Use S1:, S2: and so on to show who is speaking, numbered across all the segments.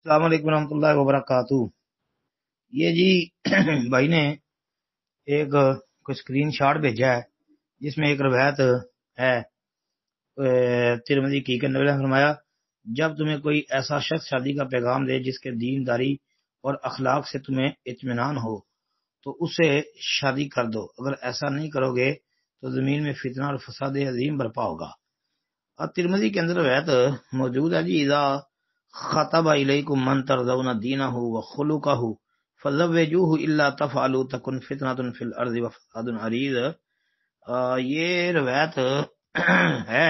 S1: السلام علیکم ورحمۃ اللہ وبرکاتہ۔ یہ جی بھائی نے ایک کوئی اسکرین شاٹ بھیجا ہے جس میں ایک روایت ہے ترمذی کی کہ نبی نے فرمایا جب تمہیں کوئی ایسا شخص شادی کا پیغام دے جس کے دین داری اور اخلاق سے تمہیں اطمینان ہو تو اسے شادی کر دو، اگر ایسا نہیں کرو گے تو زمین میں فتنہ اور فساد عظیم برپا ہوگا۔ اور ترمذی کے اندر روایت موجود ہے جی، اذا خطب الیکم من ترضون دینہ وخلقہ فزوجوہ الا تفعلوا تکن فتنۃ فی الارض وفساد عریض۔ یہ روایت ہے،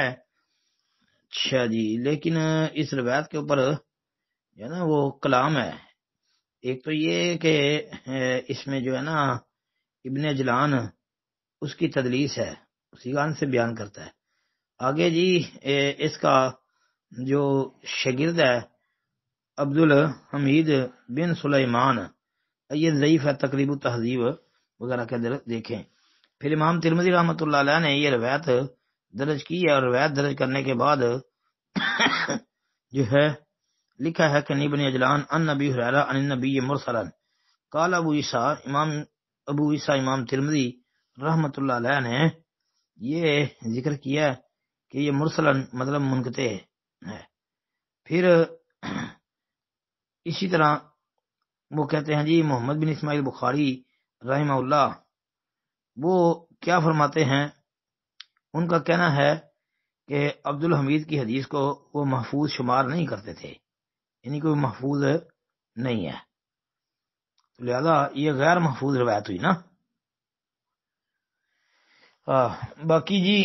S1: اچھا جی، لیکن اس روایت کے اوپر جو ہے نا وہ کلام ہے۔ ایک تو یہ کہ اس میں جو ہے نا ابن اجلان اس کی تدلیس ہے، اسی گان سے بیان کرتا ہے۔ آگے جی اس کا جو شاگرد ہے عبد الحمید بن سلیمان، یہ ضعیف ہے، تقریب التہذیب وغیرہ کے اندر دیکھیں۔ پھر امام ترمذی رحمۃ اللہ علیہ نے یہ روایت درج کی ہے، اور روایت درج کرنے کے بعد جو ہے لکھا ہے کہ ابن اجلان ان نبی ہریرہ ان نبی مرسلا قال ابو عیسیٰ امام ترمذی رحمۃ اللہ علیہ نے یہ ذکر کیا کہ یہ مرسلن مطلب منقطع ہے۔ پھر اسی طرح وہ کہتے ہیں جی محمد بن اسماعیل بخاری رحمہ اللہ، وہ کیا فرماتے ہیں، ان کا کہنا ہے کہ عبد الحمید کی حدیث کو وہ محفوظ شمار نہیں کرتے تھے، یعنی کوئی محفوظ نہیں ہے، لہذا یہ غیر محفوظ روایت ہوئی نا۔ باقی جی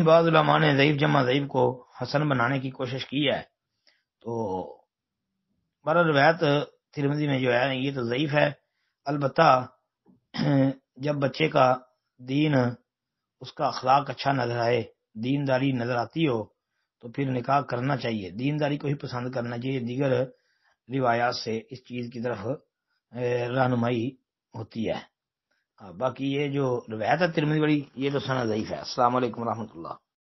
S1: بعض علماء نے ضعیف جمع ضعیف کو حسن بنانے کی کوشش کی ہے، تو بارہ روایت ترمذی میں جو ہے یہ تو ضعیف ہے۔ البتہ جب بچے کا دین، اس کا اخلاق اچھا نظر آئے، دینداری نظر آتی ہو تو پھر نکاح کرنا چاہیے، دینداری کو ہی پسند کرنا چاہیے، دیگر روایات سے اس چیز کی طرف رہنمائی ہوتی ہے۔ باقی یہ جو روایت ہے ترمذی والی، یہ تو سند ضعیف ہے۔ السلام علیکم ورحمۃ اللہ۔